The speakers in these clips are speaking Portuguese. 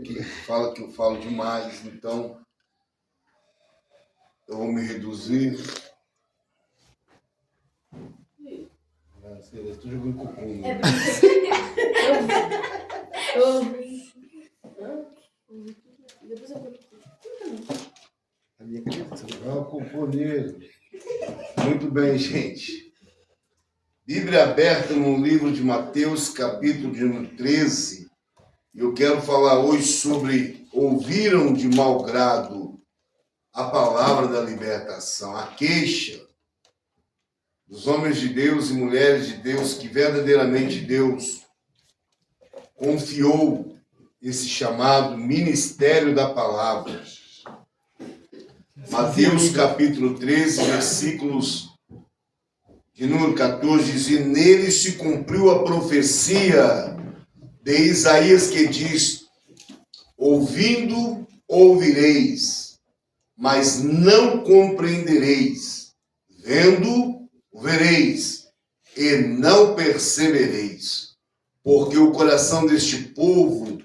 que fala que eu falo demais, então eu vou me reduzir. Estou jogando cocô. Depois eu vou. A minha criança não cocô nele. Muito bem, gente. Bíblia aberta no livro de Mateus, capítulo de número 13. Eu quero falar hoje sobre ouviram de mau grado a palavra da libertação, a queixa dos homens de Deus e mulheres de Deus que verdadeiramente Deus confiou esse chamado ministério da palavra. Mateus capítulo 13, versículos de número 14, diz: e nele se cumpriu a profecia de Isaías que diz: ouvindo, ouvireis, mas não compreendereis, vendo, vereis, e não percebereis, porque o coração deste povo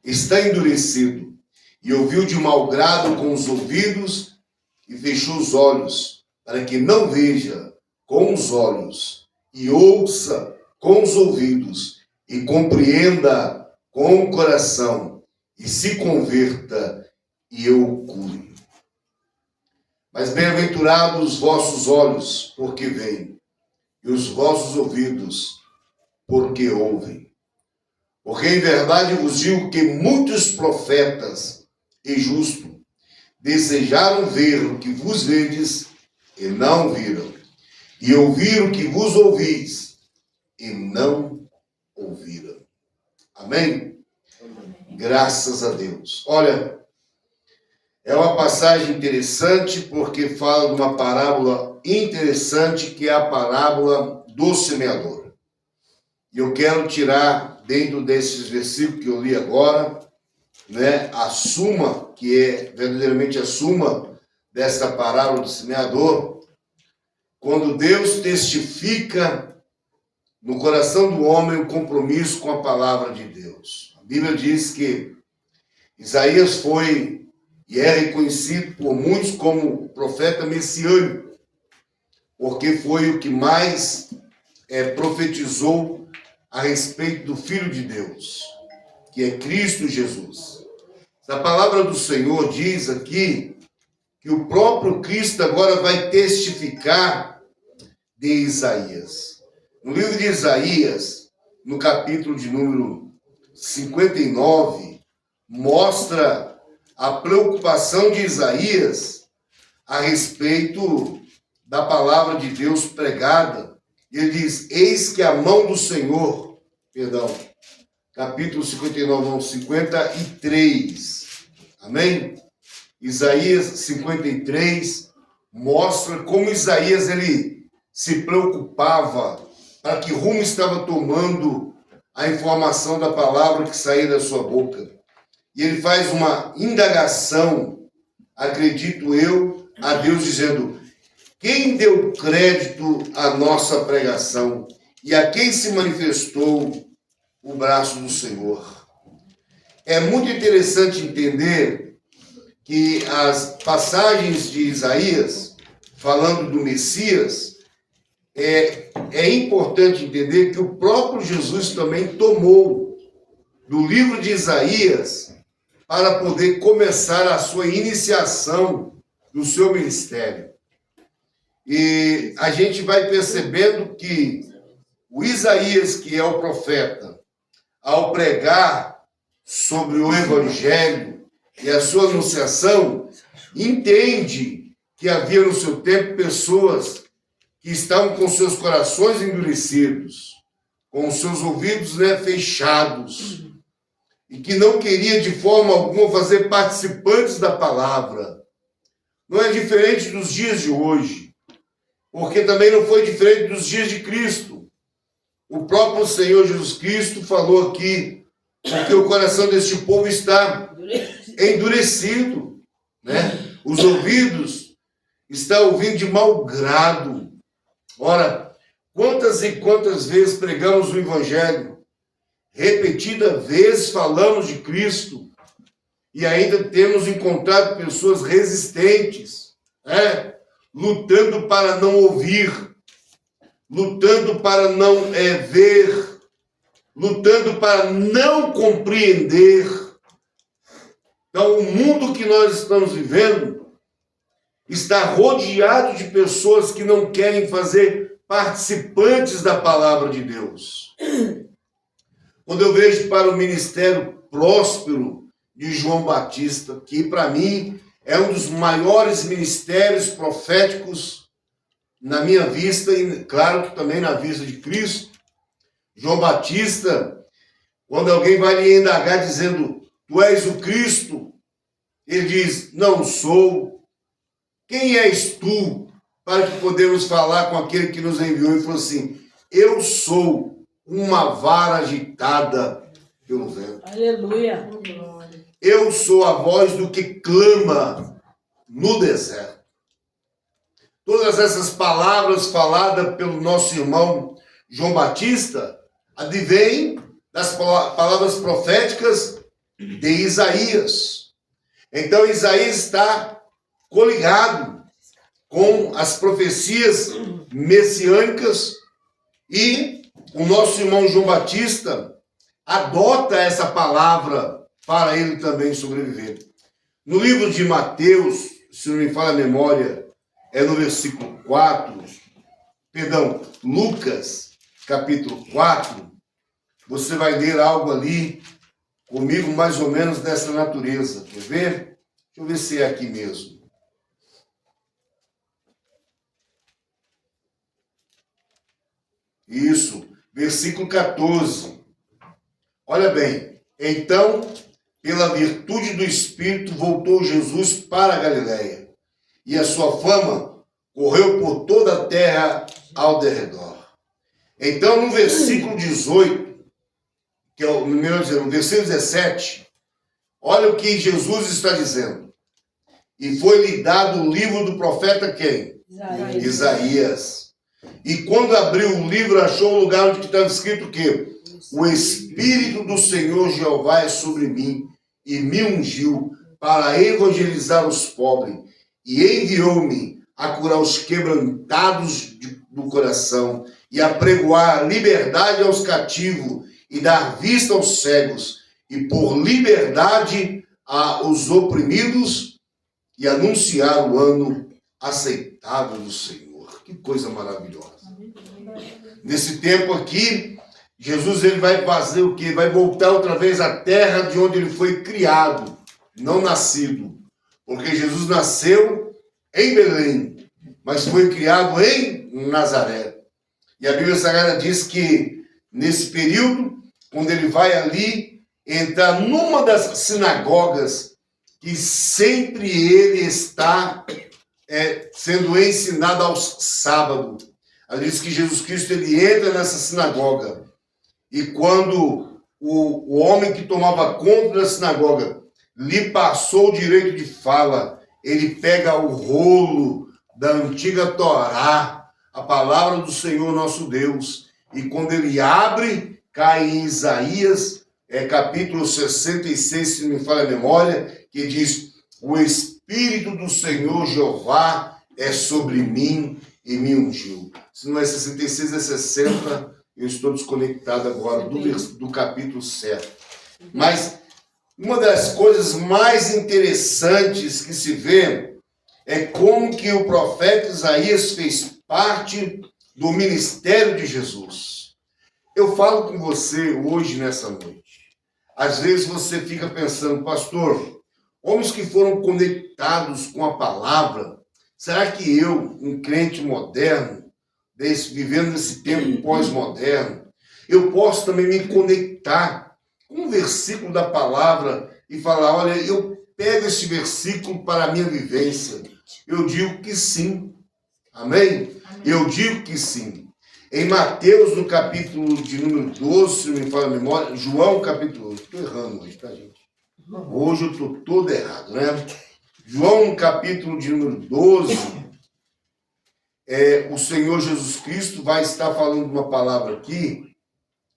está endurecido, e ouviu de mau grado com os ouvidos, e fechou os olhos, para que não veja com os olhos, e ouça com os ouvidos, e compreenda com o coração, e se converta, e eu o cure. Mas bem-aventurados os vossos olhos, porque veem, e os vossos ouvidos, porque ouvem. Porque em verdade vos digo que muitos profetas e justos desejaram ver o que vos vedes e não viram, e ouvir o que vos ouvis e não ouviram. Amém? Graças a Deus. Olha, é uma passagem interessante porque fala de uma parábola interessante que é a parábola do semeador. E eu quero tirar dentro desses versículos que eu li agora, né, a suma, que é verdadeiramente a suma dessa parábola do semeador, quando Deus testifica no coração do homem o compromisso com a palavra de Deus. A Bíblia diz que Isaías foi e é reconhecido por muitos como profeta messiânico, porque foi o que mais profetizou a respeito do Filho de Deus, que é Cristo Jesus. A palavra do Senhor diz aqui que o próprio Cristo agora vai testificar de Isaías. No livro de Isaías, no capítulo de número 59, mostra a preocupação de Isaías a respeito da palavra de Deus pregada. Ele diz: eis que a mão do Senhor, capítulo 59, 53, amém? Isaías 53 mostra como Isaías ele se preocupava para que rumo estava tomando a informação da palavra que saía da sua boca. E ele faz uma indagação, acredito eu, a Deus, dizendo: quem deu crédito à nossa pregação e a quem se manifestou o braço do Senhor? É muito interessante entender que as passagens de Isaías, falando do Messias, é importante entender que o próprio Jesus também tomou do livro de Isaías para poder começar a sua iniciação do seu ministério. E a gente vai percebendo que o Isaías, que é o profeta, ao pregar sobre o Evangelho e a sua anunciação, entende que havia no seu tempo pessoas que estavam com seus corações endurecidos, com os seus ouvidos fechados, e que não queria de forma alguma fazer participantes da palavra. Não é diferente dos dias de hoje, porque também não foi diferente dos dias de Cristo. O próprio Senhor Jesus Cristo falou aqui, porque o coração deste povo está endurecido, né? Os ouvidos estão ouvindo de mau grado. Ora, quantas e quantas vezes pregamos o Evangelho? Repetidas vezes falamos de Cristo, E ainda temos encontrado pessoas resistentes, lutando para não ouvir, lutando para não ver, lutando para não compreender. Então, o mundo que nós estamos vivendo está rodeado de pessoas que não querem fazer participantes da palavra de Deus. Quando eu vejo para o ministério próspero de João Batista, que para mim é um dos maiores ministérios proféticos na minha vista, e claro que também na vista de Cristo, João Batista, quando alguém vai lhe indagar dizendo, tu és o Cristo, ele diz, não sou. Quem és tu para que podemos falar com aquele que nos enviou? E falou assim, eu sou uma vara agitada pelo vento. Aleluia. Eu sou a voz do que clama no deserto. Todas essas palavras faladas pelo nosso irmão João Batista advêm das palavras proféticas de Isaías. Então Isaías está coligado com as profecias messiânicas e o nosso irmão João Batista adota essa palavra para ele também sobreviver. No livro de Mateus, se não me falha a memória, é no versículo 4, Lucas, capítulo 4, você vai ler algo ali comigo mais ou menos dessa natureza. Quer ver? Deixa eu ver se é aqui mesmo. Isso, versículo 14. Olha bem, então, pela virtude do Espírito, voltou Jesus para a Galileia, e a sua fama correu por toda a terra ao derredor. Então, no versículo 18, que é melhor dizer, no versículo 17, olha o que Jesus está dizendo. E foi-lhe dado o livro do profeta quem? Isaías. E quando abriu o livro, achou um lugar onde estava escrito o quê? O Espírito do Senhor Jeová é sobre mim, e me ungiu para evangelizar os pobres, e enviou-me a curar os quebrantados do coração, e a pregoar liberdade aos cativos, e dar vista aos cegos, e por liberdade aos oprimidos, e anunciar o ano aceitável do Senhor. Que coisa maravilhosa. Nesse tempo aqui, Jesus ele vai fazer o quê? Vai voltar outra vez à terra de onde ele foi criado, não nascido. Porque Jesus nasceu em Belém, mas foi criado em Nazaré. E a Bíblia Sagrada diz que, nesse período, quando ele vai ali entrar numa das sinagogas, que sempre ele está sendo ensinado aos sábados. Ela diz que Jesus Cristo ele entra nessa sinagoga. E quando o homem que tomava conta da sinagoga lhe passou o direito de fala, ele pega o rolo da antiga Torá, a palavra do Senhor nosso Deus, e quando ele abre, cai em Isaías, capítulo 66, se não me falha a memória, que diz, o Espírito do Senhor Jeová é sobre mim e me ungiu. Se não é 66, é 60, eu estou desconectado agora do capítulo certo. Mas uma das coisas mais interessantes que se vê é como que o profeta Isaías fez parte do ministério de Jesus. Eu falo com você hoje, nessa noite. Às vezes você fica pensando, pastor, homens que foram conectados com a palavra, será que eu, um crente moderno, vivendo nesse tempo pós-moderno, eu posso também me conectar com um versículo da palavra e falar, olha, eu pego esse versículo para a minha vivência? Eu digo que sim. Amém? Eu digo que sim. Em Mateus, no capítulo de número 12, se não me falha a memória, João capítulo 12, estou errando hoje, tá, gente? Hoje eu estou todo errado, né? João capítulo de número 12, o Senhor Jesus Cristo vai estar falando uma palavra aqui.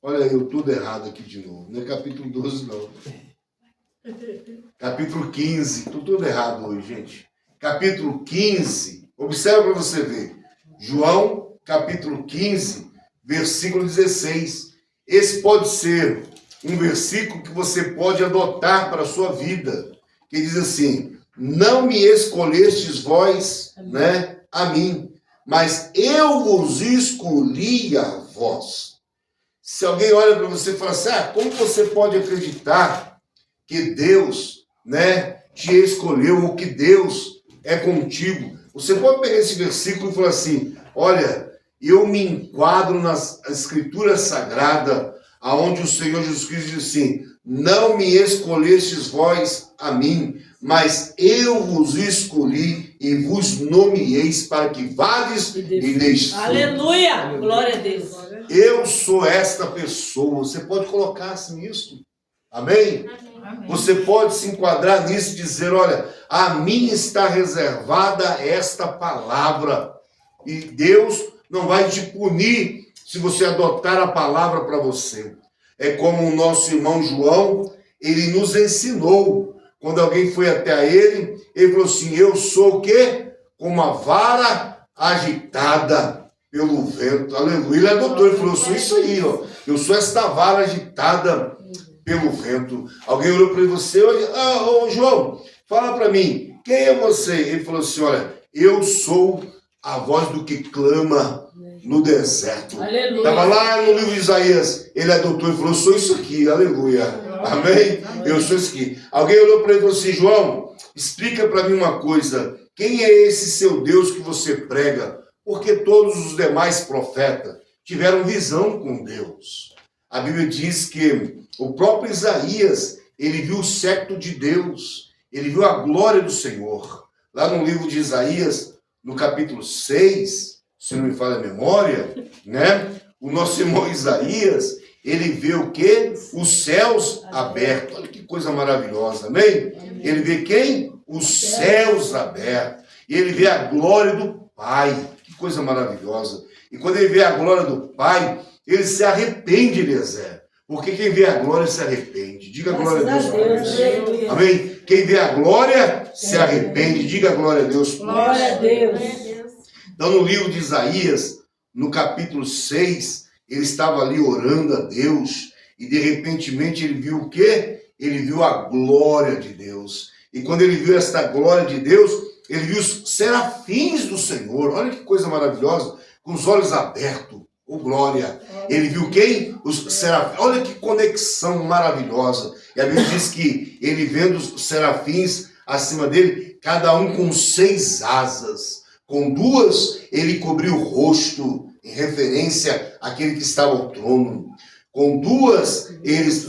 Olha, eu tudo errado aqui de novo. Não é capítulo 12, não. Capítulo 15. Estou todo errado hoje, gente. Capítulo 15. Observa para você ver. João, capítulo 15, versículo 16. Esse pode ser um versículo que você pode adotar para a sua vida. Que diz assim: não me escolhestes vós, né, a mim, mas eu vos escolhi a vós. Se alguém olha para você e fala assim: como você pode acreditar que Deus, né, te escolheu ou que Deus é contigo? Você pode pegar esse versículo e falar assim: olha, eu me enquadro na Escritura Sagrada, aonde o Senhor Jesus Cristo diz assim: não me escolhestes vós a mim, mas eu vos escolhi e vos nomeeis para que vades e deis fruto. Aleluia! Glória a Deus. Eu sou esta pessoa. Você pode colocar assim nisso. Amém? Amém. Você pode se enquadrar nisso e dizer: olha, a mim está reservada esta palavra. E Deus não vai te punir se você adotar a palavra para você. É como o nosso irmão João, ele nos ensinou. Quando alguém foi até ele falou assim: eu sou o quê? Como uma vara agitada pelo vento. Aleluia. Ele adotou, ele falou: eu sou isso aí, ó. Eu sou esta vara agitada pelo vento. Alguém olhou para você: ô João, fala para mim, quem é você? Ele falou assim: olha, eu sou a voz do que clama no deserto. Aleluia. Estava lá no livro de Isaías, ele adotou e falou: eu sou isso aqui, aleluia. Amém? Eu sou isso aqui. Alguém olhou para ele e falou assim: João, explica para mim uma coisa, quem é esse seu Deus que você prega? Porque todos os demais profetas tiveram visão com Deus. A Bíblia diz que o próprio Isaías, ele viu o séquito de Deus, ele viu a glória do Senhor. Lá no livro de Isaías, no capítulo 6, se não me falha a memória, né? O nosso irmão Isaías, ele vê o quê? Os céus abertos. Olha que coisa maravilhosa, amém? Ele vê quem? Os céus abertos. E ele vê a glória do Pai. Que coisa maravilhosa. E quando ele vê a glória do Pai, ele se arrepende, Eliezer. Porque quem vê a glória se arrepende. Diga a glória a Deus. Amém? Quem vê a glória se arrepende. Diga a glória a Deus. Glória a Deus. Então, no livro de Isaías, no capítulo 6, ele estava ali orando a Deus e, de repentemente, ele viu o quê? Ele viu a glória de Deus. E quando ele viu esta glória de Deus, ele viu os serafins do Senhor. Olha que coisa maravilhosa, com os olhos abertos. Oh, glória! Ele viu quem? Os serafins. Olha que conexão maravilhosa. E a Bíblia diz que ele vendo os serafins acima dele, cada um com 6 asas. Com 2, ele cobriu o rosto, em referência àquele que estava ao trono. Com 2, eles,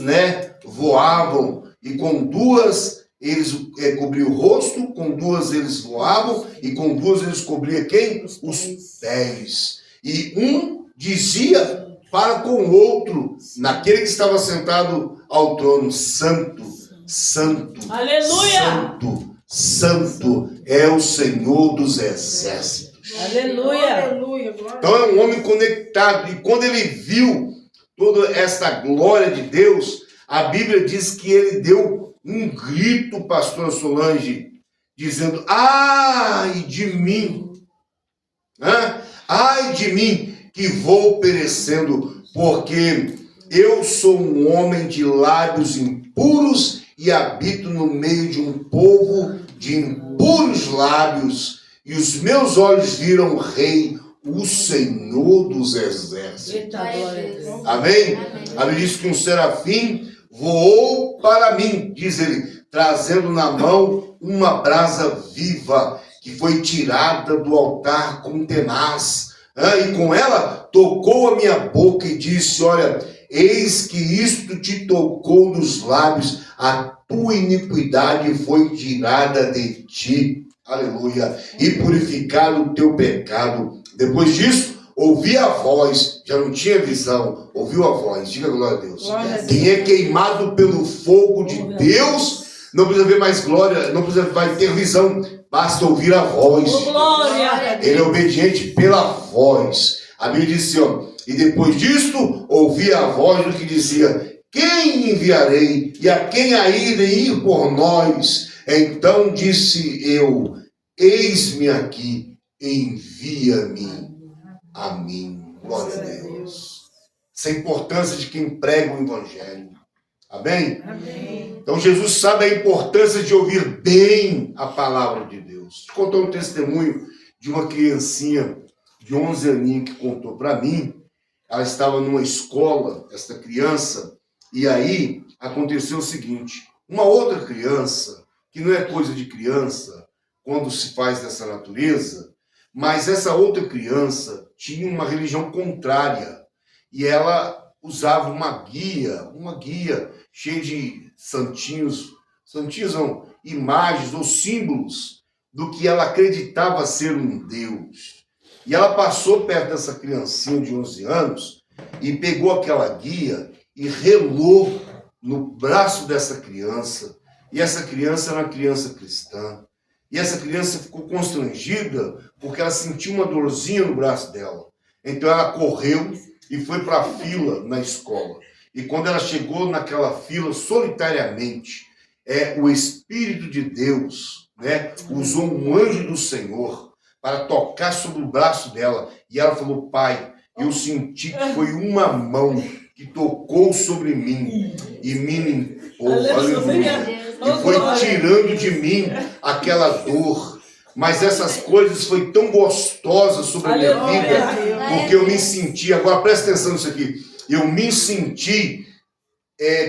voavam. E com 2, eles cobriam o rosto. Com 2, eles voavam. E com 2, eles cobriam quem? Os pés. E um dizia para com o outro, naquele que estava sentado ao trono: Santo, Santo, Aleluia! Santo, Santo é o Senhor dos exércitos. Aleluia! Então é um homem conectado. E quando ele viu toda essa glória de Deus, a Bíblia diz que ele deu um grito, pastor Solange, dizendo: ai de mim, ai de mim, que vou perecendo, porque eu sou um homem de lábios impuros e habito no meio de um povo de impuros lábios, e os meus olhos viram o Rei, o Senhor dos exércitos. Eita, glória a Deus. Amém? A Bíblia diz que um serafim voou para mim, diz ele, trazendo na mão uma brasa viva, que foi tirada do altar com tenaz. E com ela tocou a minha boca e disse: olha, eis que isto te tocou nos lábios, a tua iniquidade foi tirada de ti. Aleluia. E purificado o teu pecado. Depois disso, ouvi a voz, já não tinha visão, ouviu a voz. Diga glória a Deus. Glória a Deus. Quem é queimado pelo fogo de Deus, não precisa ver mais glória, não precisa, vai ter visão, basta ouvir a voz. Oh, glória! Ele é obediente pela voz. A Bíblia diz assim, ó, e depois disto, ouvi a voz do que dizia: quem enviarei? E a quem há de ir por nós? Então disse eu, eis-me aqui, envia-me a mim. Glória a Deus. Essa é a importância de quem prega o evangelho. Amém? Amém. Então Jesus sabe a importância de ouvir bem a palavra de Deus. Vou contar um testemunho de uma criancinha de 11 aninhos que contou para mim. Ela estava numa escola, essa criança, e aí aconteceu o seguinte: uma outra criança, que não é coisa de criança, quando se faz dessa natureza, mas essa outra criança tinha uma religião contrária, e ela usava uma guia cheia de santinhos não, imagens ou símbolos do que ela acreditava ser um Deus. E ela passou perto dessa criancinha de 11 anos e pegou aquela guia e relou no braço dessa criança. E essa criança era uma criança cristã. E essa criança ficou constrangida porque ela sentiu uma dorzinha no braço dela. Então ela correu e foi para a fila na escola. E quando ela chegou naquela fila solitariamente, o Espírito de Deus, usou um anjo do Senhor para tocar sobre o braço dela. E ela falou: pai, eu senti que foi uma mão que tocou sobre mim e me limpou. Aleluia. E foi tirando de mim aquela dor. Mas essas coisas foi tão gostosas sobre a minha vida, porque eu me senti, agora presta atenção nisso aqui, eu me senti,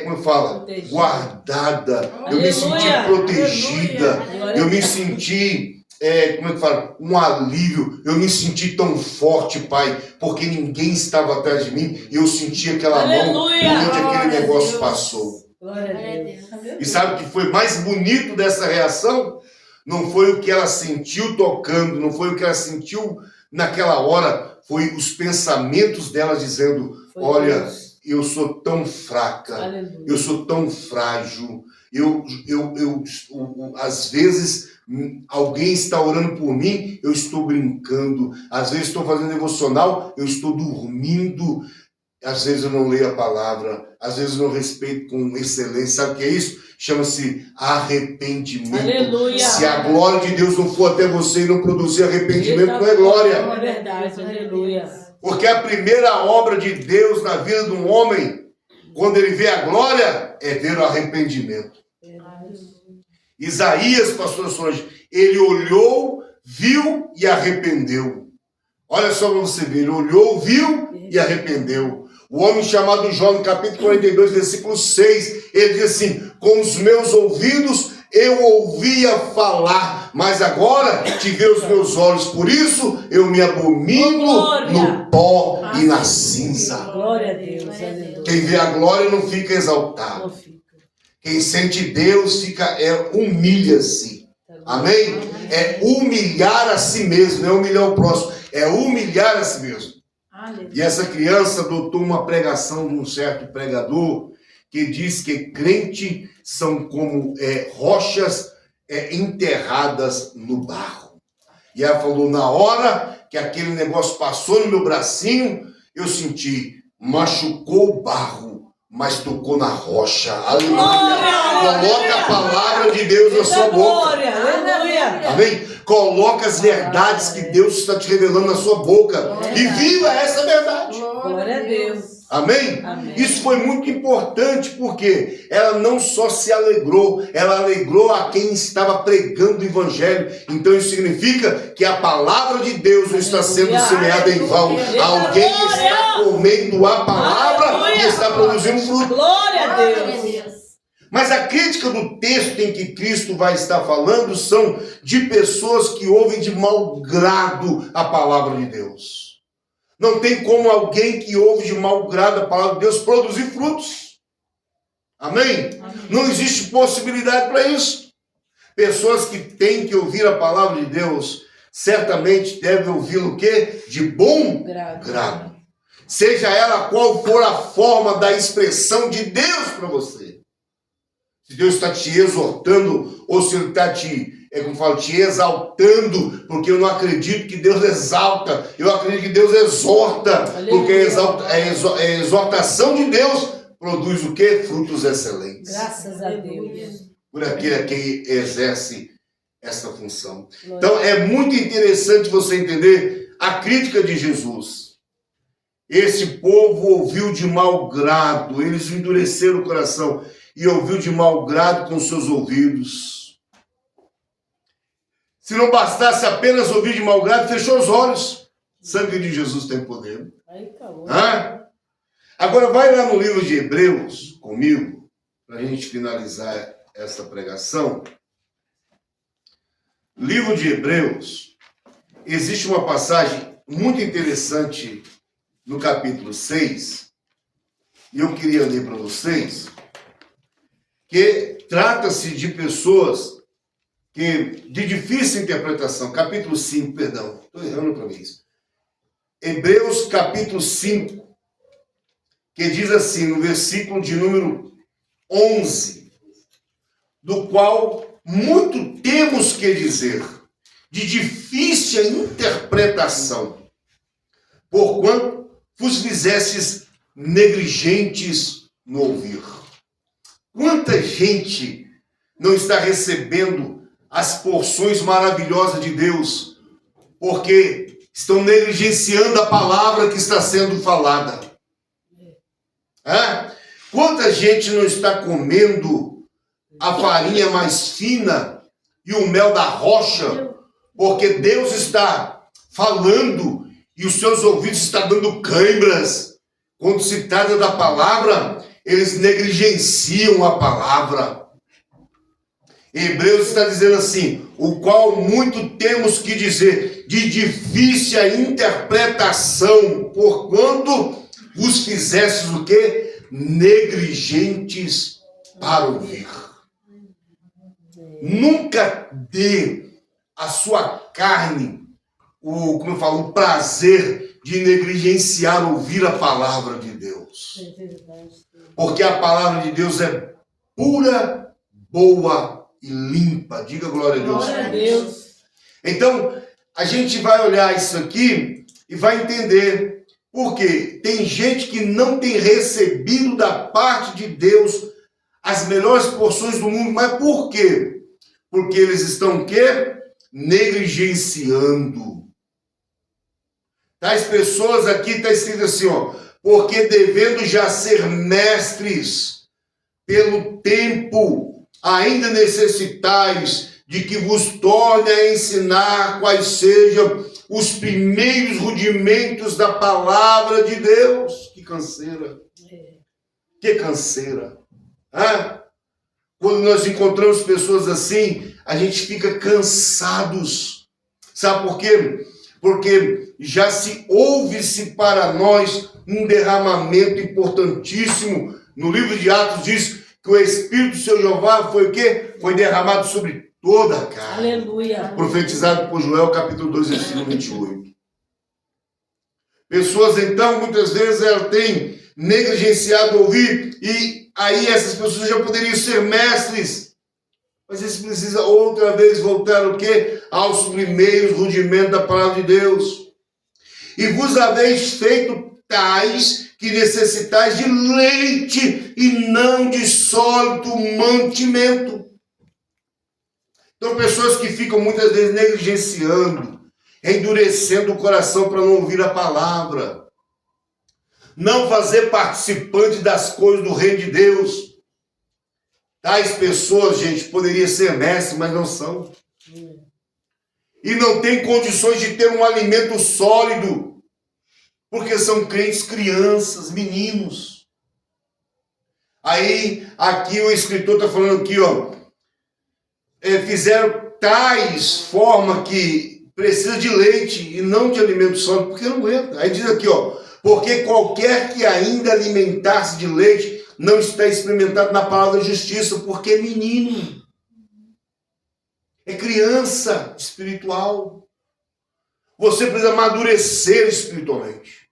como eu falo, guardada, eu me senti protegida, eu me senti, como eu falo, um alívio, eu me senti tão forte, pai, porque ninguém estava atrás de mim, e eu senti aquela mão por onde aquele negócio passou. E sabe o que foi mais bonito dessa reação? Não foi o que ela sentiu tocando, não foi o que ela sentiu naquela hora, foi os pensamentos dela dizendo: olha, eu sou tão fraca, eu sou tão frágil, às vezes alguém está orando por mim, eu estou brincando, às vezes estou fazendo devocional, eu estou dormindo, às vezes eu não leio a palavra, às vezes eu não respeito com excelência. Sabe o que é isso? Chama-se arrependimento. Aleluia. Se a glória de Deus não for até você e não produzir arrependimento, não é glória. É verdade, aleluia. Porque a primeira obra de Deus na vida de um homem, quando ele vê a glória, é ver o arrependimento. Isaías, pastor Solange, ele olhou, viu e arrependeu. Olha só para você ver, ele olhou, viu e arrependeu. O homem chamado Jó, no capítulo 42, versículo 6, ele diz assim: com os meus ouvidos eu ouvia falar, mas agora te vê os meus olhos, por isso eu me abomino no pó e na cinza. Glória a Deus, aleluia. Quem vê a glória não fica exaltado. Não fica. Quem sente Deus humilha-se. Amém? É humilhar a si mesmo, não é humilhar o próximo, é humilhar a si mesmo. E essa criança adotou uma pregação de um certo pregador que diz que crente são como rochas enterradas no barro. E ela falou: na hora que aquele negócio passou no meu bracinho, eu senti, machucou o barro, mas tocou na rocha. Aleluia. Coloca a palavra de Deus na sua boca. Aleluia. Amém? Coloca as verdades que Deus está te revelando na sua boca. E viva essa verdade. Glória a Deus. Amém? Amém? Isso foi muito importante porque ela não só se alegrou, ela alegrou a quem estava pregando o evangelho. Então isso significa que a palavra de Deus não está sendo semeada em vão. Alguém está comendo a palavra e está produzindo fruto. Glória a Deus. Mas a crítica do texto em que Cristo vai estar falando são de pessoas que ouvem de mau grado a palavra de Deus. Não tem como alguém que ouve de mau grado a palavra de Deus produzir frutos. Amém? Não existe possibilidade para isso. Pessoas que têm que ouvir a palavra de Deus, certamente devem ouvi-lo o quê? De bom grado. Seja ela qual for a forma da expressão de Deus para você. Se Deus está te exortando, ou se Ele está te exaltando, porque eu não acredito que Deus exalta, eu acredito que Deus exorta, porque a exortação de Deus produz o quê? Frutos excelentes. Graças a Deus. Por aquele que exerce essa função. Glória. Então, é muito interessante você entender a crítica de Jesus. Esse povo ouviu de mau grado, eles endureceram o coração e ouviu de mau grado com seus ouvidos. Se não bastasse apenas ouvir de mau grado, fechou os olhos. O sangue de Jesus tem poder. Aí acabou. Hã? Agora vai lá no livro de Hebreus comigo, para a gente finalizar essa pregação. Livro de Hebreus, existe uma passagem muito interessante no capítulo 6, e eu queria ler para vocês, que trata-se de pessoas de difícil interpretação. Capítulo 5, perdão, estou errando para mim isso. Hebreus capítulo 5, que diz assim, no versículo de número 11, do qual muito temos que dizer, de difícil interpretação, porquanto vos fizestes negligentes no ouvir. Quanta gente não está recebendo as porções maravilhosas de Deus, porque estão negligenciando a palavra que está sendo falada. Quanta gente não está comendo a farinha mais fina e o mel da rocha, porque Deus está falando e os seus ouvidos estão dando câimbras. Quando se trata da palavra, eles negligenciam a palavra. Hebreus está dizendo assim, o qual muito temos que dizer, de difícil interpretação, porquanto vos fizestes o quê? Negligentes para ouvir. Nunca dê à sua carne o prazer de negligenciar ouvir a palavra de Deus. Porque a palavra de Deus é pura, boa e limpa. Diga glória a Deus. Glória a Deus. Então, a gente vai olhar isso aqui e vai entender por quê. Tem gente que não tem recebido da parte de Deus as melhores porções do mundo. Mas por quê? Porque eles estão o quê? Negligenciando. Tais pessoas aqui está escrito assim, ó, porque devendo já ser mestres, pelo tempo ainda necessitais de que vos torne a ensinar quais sejam os primeiros rudimentos da palavra de Deus. Que canseira. Que canseira. Quando nós encontramos pessoas assim, a gente fica cansados. Sabe por quê? Porque já ouve-se para nós um derramamento importantíssimo. No livro de Atos diz que o Espírito do Senhor Jeová foi o quê? Foi derramado sobre toda a carne. Aleluia. Profetizado por Joel, capítulo 2, versículo 28. Pessoas, então, muitas vezes, elas têm negligenciado ouvir, e aí essas pessoas já poderiam ser mestres. Mas eles precisam outra vez voltar o quê? Aos primeiros rudimentos da palavra de Deus. E vos haveis feito tais que necessitais de leite e não de sólido mantimento. Então, pessoas que ficam muitas vezes negligenciando, endurecendo o coração para não ouvir a palavra. Não fazer participante das coisas do reino de Deus. Tais pessoas, gente, poderiam ser mestres, mas não são. E não tem condições de ter um alimento sólido, porque são crentes crianças, meninos. Aí, aqui o escritor está falando aqui, ó, fizeram tais forma que precisa de leite e não de alimento sólido, porque não aguenta. Aí diz aqui, ó, porque qualquer que ainda alimentar-se de leite não está experimentado na palavra da justiça, porque é menino. É criança espiritual. Você precisa amadurecer espiritualmente.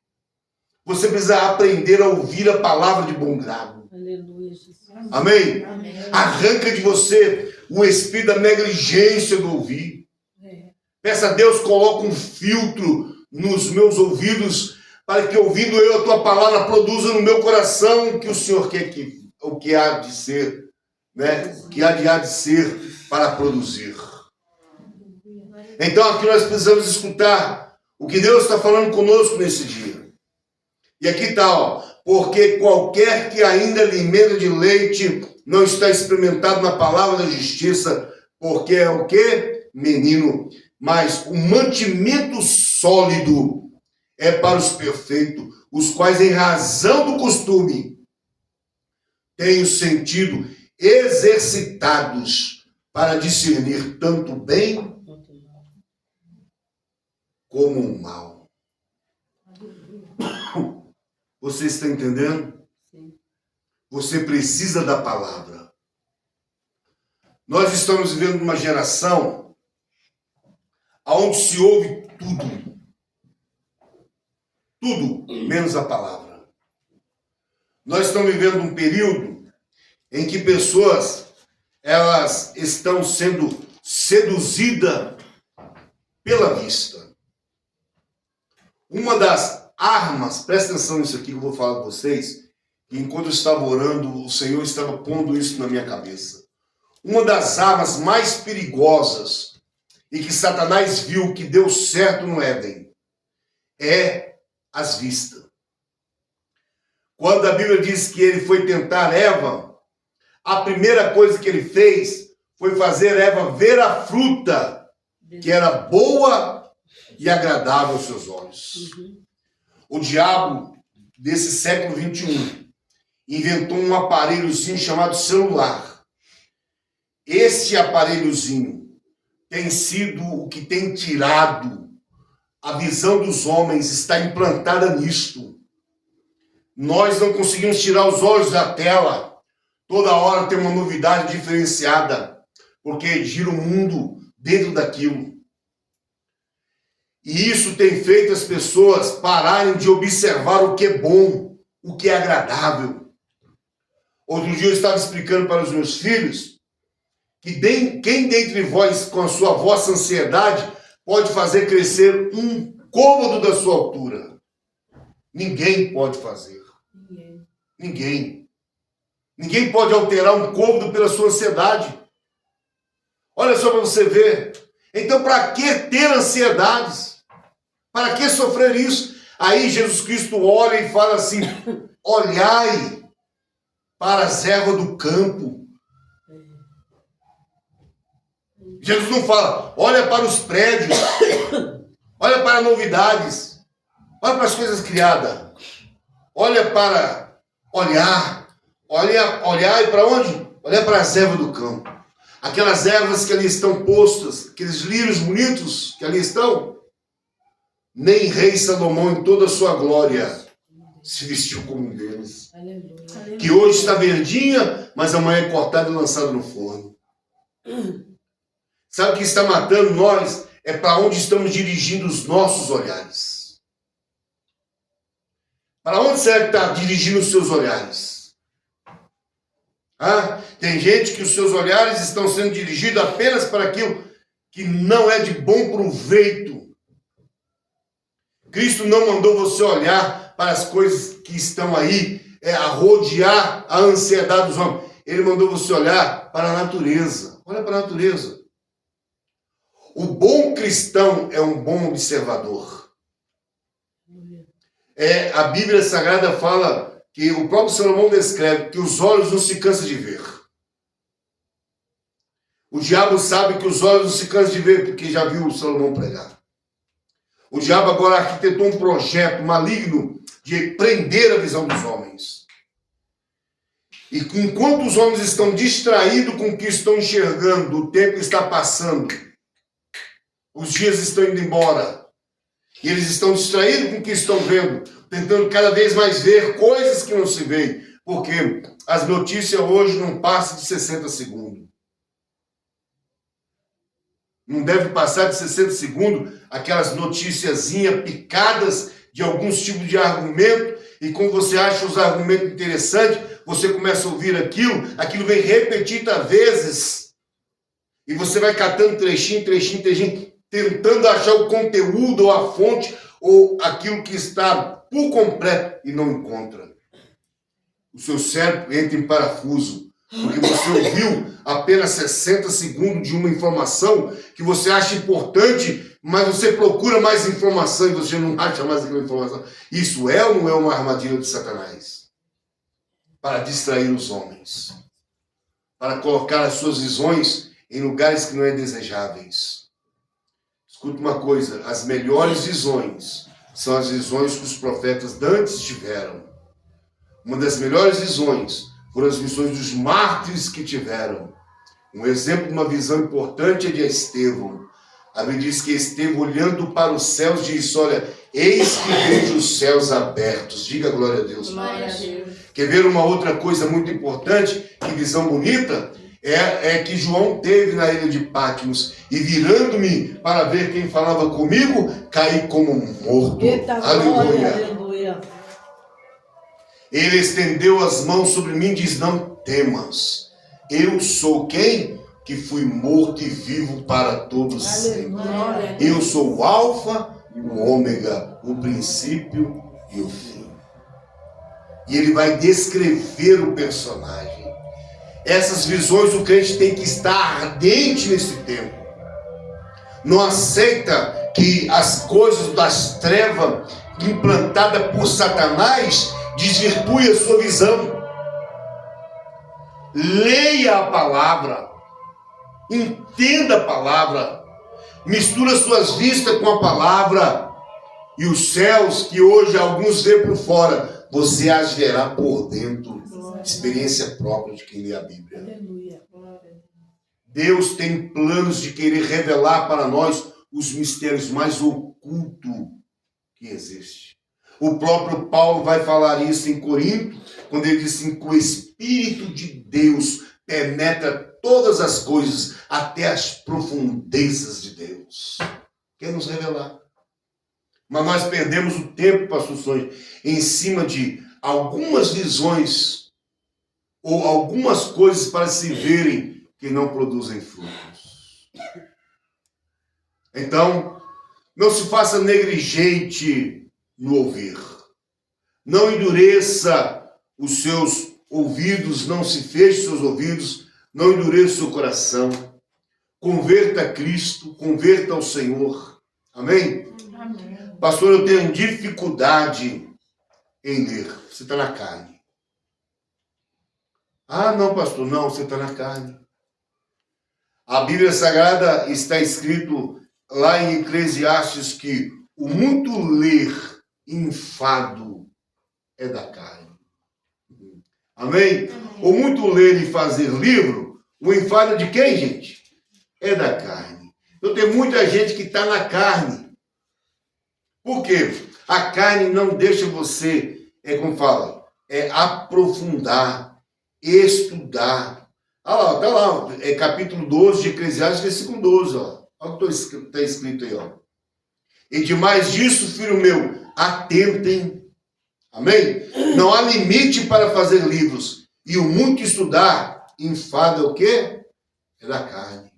Você precisa aprender a ouvir a palavra de bom grado. Aleluia, Jesus. Amém? Amém. Arranca de você o espírito da negligência do ouvir. Peça a Deus, coloque um filtro nos meus ouvidos para que ouvindo eu a tua palavra produza no meu coração o que o Senhor quer o que há de ser, né? O que há de ser para produzir. Então aqui nós precisamos escutar o que Deus está falando conosco nesse dia. E aqui está, ó, porque qualquer que ainda alimenta de leite não está experimentado na palavra da justiça, porque é o quê? Menino. Mas o mantimento sólido é para os perfeitos, os quais, em razão do costume, têm o sentido exercitados para discernir tanto o bem como o mal. Você está entendendo? Sim. Você precisa da palavra. Nós estamos vivendo uma geração onde se ouve tudo. Tudo, menos a palavra. Nós estamos vivendo um período em que pessoas, elas estão sendo seduzidas pela vista. Uma das armas, presta atenção nisso aqui que eu vou falar com vocês, que enquanto eu estava orando, o Senhor estava pondo isso na minha cabeça. Uma das armas mais perigosas e que Satanás viu que deu certo no Éden é as vistas. Quando a Bíblia diz que ele foi tentar Eva, a primeira coisa que ele fez foi fazer Eva ver a fruta que era boa e agradável aos seus olhos. O diabo desse século 21 inventou um aparelhozinho chamado celular. Esse aparelhozinho tem sido o que tem tirado a visão dos homens, está implantada nisto. Nós não conseguimos tirar os olhos da tela. Toda hora tem uma novidade diferenciada, porque gira o mundo dentro daquilo. E isso tem feito as pessoas pararem de observar o que é bom, o que é agradável. Outro dia eu estava explicando para os meus filhos que quem dentre vós, com a sua vossa ansiedade, pode fazer crescer um côvado da sua altura? Ninguém pode fazer. Ninguém. Ninguém pode alterar um côvado pela sua ansiedade. Olha só para você ver. Então, para que ter ansiedades? Para que sofrer isso? Aí Jesus Cristo olha e fala assim: olhai para as ervas do campo. Jesus não fala, olha para os prédios, olha para novidades, olha para as coisas criadas, olha para olhar e para onde? Olhar para as ervas do campo. Aquelas ervas que ali estão postas, aqueles lírios bonitos que ali estão. Nem rei Salomão em toda a sua glória se vestiu como um deles. Aleluia. Que hoje está verdinha, mas amanhã é cortada e lançada no forno. Sabe o que está matando nós? É para onde estamos dirigindo os nossos olhares. Para onde será que está dirigindo os seus olhares? Tem gente que os seus olhares estão sendo dirigidos apenas para aquilo que não é de bom proveito. Cristo não mandou você olhar para as coisas que estão aí, a rodear a ansiedade dos homens. Ele mandou você olhar para a natureza. Olha para a natureza. O bom cristão é um bom observador. A Bíblia Sagrada fala que o próprio Salomão descreve que os olhos não se cansam de ver. O diabo sabe que os olhos não se cansam de ver, porque já viu o Salomão pregar. O diabo agora arquitetou um projeto maligno de prender a visão dos homens. E enquanto os homens estão distraídos com o que estão enxergando, o tempo está passando, os dias estão indo embora, e eles estão distraídos com o que estão vendo, tentando cada vez mais ver coisas que não se veem, porque as notícias hoje não passam de 60 segundos. Não deve passar de 60 segundos aquelas noticiazinhas picadas de alguns tipos de argumento, e quando você acha os argumentos interessantes, você começa a ouvir aquilo vem repetidas vezes, e você vai catando trechinho, tentando achar o conteúdo ou a fonte, ou aquilo que está por completo e não encontra. O seu cérebro entra em parafuso, porque você ouviu apenas 60 segundos de uma informação que você acha importante, mas você procura mais informação e você não acha mais aquela informação. Isso é ou não é uma armadilha de Satanás? Para distrair os homens, para colocar as suas visões em lugares que não é desejáveis. Escuta uma coisa, as melhores visões são as visões que os profetas dantes tiveram. Uma das melhores visões foram as visões dos mártires que tiveram. Um exemplo de uma visão importante é de Estevão. A Bíblia diz que Estevão, olhando para os céus, disse, olha, eis que vejo os céus abertos. Diga glória a Deus. Glória a Deus. Quer ver uma outra coisa muito importante, que visão bonita? É que João teve na ilha de Patmos, e virando-me para ver quem falava comigo, caí como morto. Eita, Aleluia. glória, aleluia. Ele estendeu as mãos sobre mim e diz, não temas. Eu sou quem? Que fui morto e vivo para todos sempre. Aleluia. Eu sou o alfa e o ômega, o princípio e o fim. E ele vai descrever o personagem. Essas visões o crente tem que estar ardente nesse tempo. Não aceita que as coisas das trevas implantadas por Satanás desvirtue a sua visão. Leia a palavra, entenda a palavra, mistura suas vistas com a palavra, e os céus que hoje alguns vê por fora, você as verá por dentro. Experiência própria de quem lê a Bíblia. Aleluia. Deus tem planos de querer revelar para nós os mistérios mais ocultos que existem. O próprio Paulo vai falar isso em Corinto, quando ele diz assim, que o Espírito de Deus penetra todas as coisas, até as profundezas de Deus. Quer nos revelar. Mas nós perdemos o tempo, pastor Sonho, em cima de algumas visões ou algumas coisas para se verem que não produzem frutos. Então, não se faça negligente no ouvir. Não endureça os seus ouvidos, não se feche seus ouvidos, não endureça o seu coração. Converta a Cristo, converta ao Senhor. Amém? Amém. Pastor, eu tenho dificuldade em ler. Você está na carne. Ah, não, pastor, não, você está na carne. A Bíblia Sagrada está escrito lá em Eclesiastes que o muito ler enfado é da carne. Amém? O muito ler e fazer livro, o enfado é de quem, gente? É da carne. Então tem muita gente que está na carne. Por quê? A carne não deixa você, como fala, aprofundar, estudar. Olha lá, está lá, capítulo 12 de Eclesiastes, versículo 12, ó. Olha o que está escrito aí, ó. E demais disso, filho meu, atentem. Amém? Não há limite para fazer livros. E o muito estudar, enfada o quê? É da carne.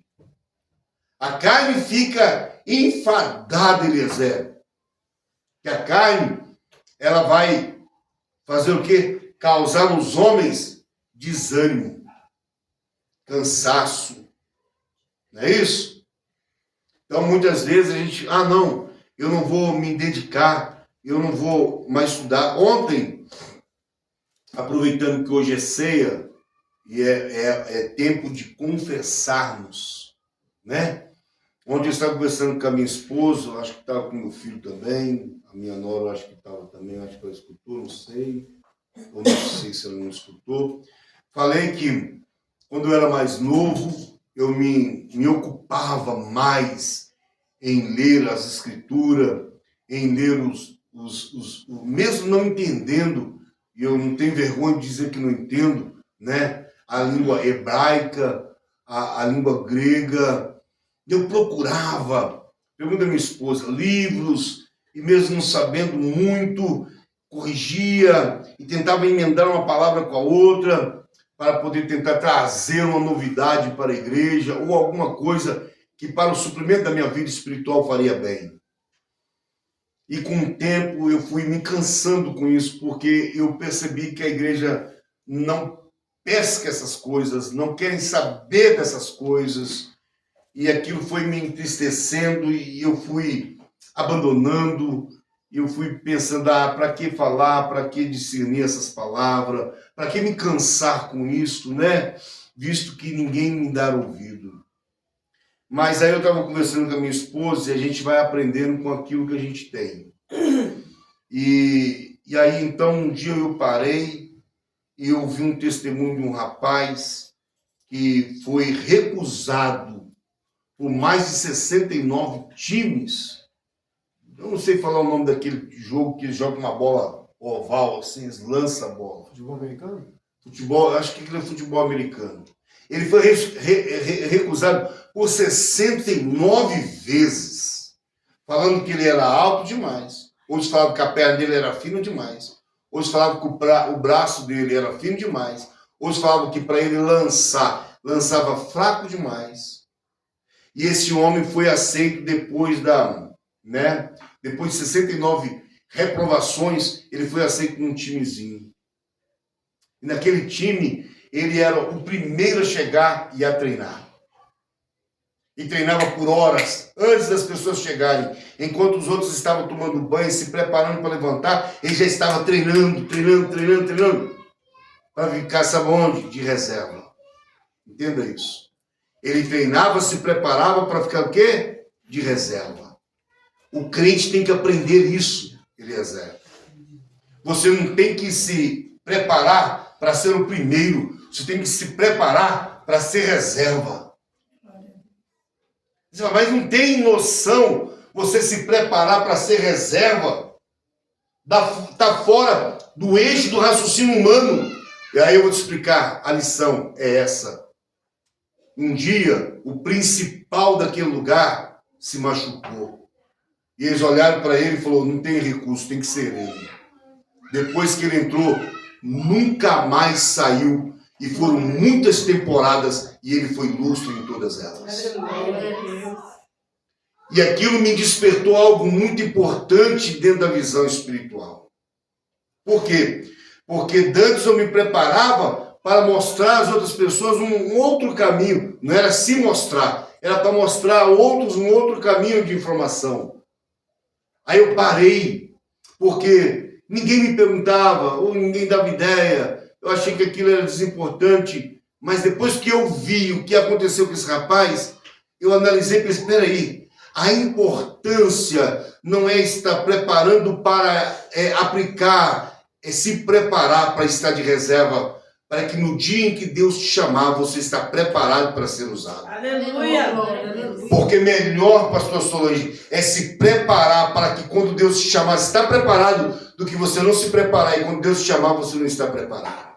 A carne fica enfadada, Eliezer. Que a carne, ela vai fazer o quê? Causar nos homens desânimo, cansaço. Não é isso? Então, muitas vezes a gente, não, eu não vou me dedicar, eu não vou mais estudar. Ontem, aproveitando que hoje é ceia, e é tempo de confessarmos, né? Ontem eu estava conversando com a minha esposa, acho que estava com meu filho também, a minha nora acho que estava também, acho que ela escutou, não sei, ou não sei se ela não escutou. Falei que quando eu era mais novo, eu me ocupava mais em ler as escrituras, em ler mesmo não entendendo, e eu não tenho vergonha de dizer que não entendo, né? A língua hebraica, a língua grega. Eu procurava, pergunta a minha esposa, livros, e mesmo não sabendo muito, corrigia e tentava emendar uma palavra com a outra para poder tentar trazer uma novidade para a igreja ou alguma coisa que para o suprimento da minha vida espiritual faria bem. E com o tempo eu fui me cansando com isso, porque eu percebi que a igreja não pesca essas coisas, não querem saber dessas coisas. E aquilo foi me entristecendo e eu fui abandonando. Eu fui pensando, para que falar, para que discernir essas palavras, para que me cansar com isso, né? Visto que ninguém me dá ouvido. Mas aí eu estava conversando com a minha esposa e a gente vai aprendendo com aquilo que a gente tem. E aí, então, um dia eu parei e eu vi um testemunho de um rapaz que foi recusado por mais de 69 times. Eu não sei falar o nome daquele jogo que eles jogam uma bola oval, assim, eles lançam a bola. Futebol americano? Futebol, acho que aquilo é futebol americano. Ele foi recusado por 69 vezes, falando que ele era alto demais. Outros falavam que a perna dele era fina demais. Outros falavam que o braço dele era fino demais. Outros falavam que para ele lançava fraco demais. E esse homem foi aceito depois depois de 69 reprovações, ele foi aceito num timezinho. E naquele time, ele era o primeiro a chegar e a treinar. E treinava por horas, antes das pessoas chegarem. Enquanto os outros estavam tomando banho, se preparando para levantar, ele já estava treinando. Para ficar, sabe onde? De reserva. Entenda isso. Ele treinava, se preparava para ficar o quê? De reserva. O crente tem que aprender isso, Eliezer. Você não tem que se preparar para ser o primeiro. Você tem que se preparar para ser reserva. Você fala, mas não tem noção você se preparar para ser reserva? Está fora do eixo do raciocínio humano. E aí eu vou te explicar. A lição é essa. Um dia, o principal daquele lugar se machucou. E eles olharam para ele e falaram, não tem recurso, tem que ser ele. Depois que ele entrou, nunca mais saiu. E foram muitas temporadas e ele foi lustro em todas elas. E aquilo me despertou algo muito importante dentro da visão espiritual. Por quê? Porque antes eu me preparava para mostrar às outras pessoas um outro caminho. Não era se mostrar, era para mostrar a outros um outro caminho de informação. Aí eu parei, porque ninguém me perguntava, ou ninguém dava ideia. Eu achei que aquilo era desimportante. Mas depois que eu vi o que aconteceu com esse rapaz, eu analisei e pensei, espera aí, a importância não é estar preparando para aplicar, é se preparar para estar de reserva, para que no dia em que Deus te chamar, você está preparado para ser usado. Aleluia. Porque melhor, pastor Solange, é se preparar para que quando Deus te chamar, você está preparado, do que você não se preparar e quando Deus te chamar, você não está preparado.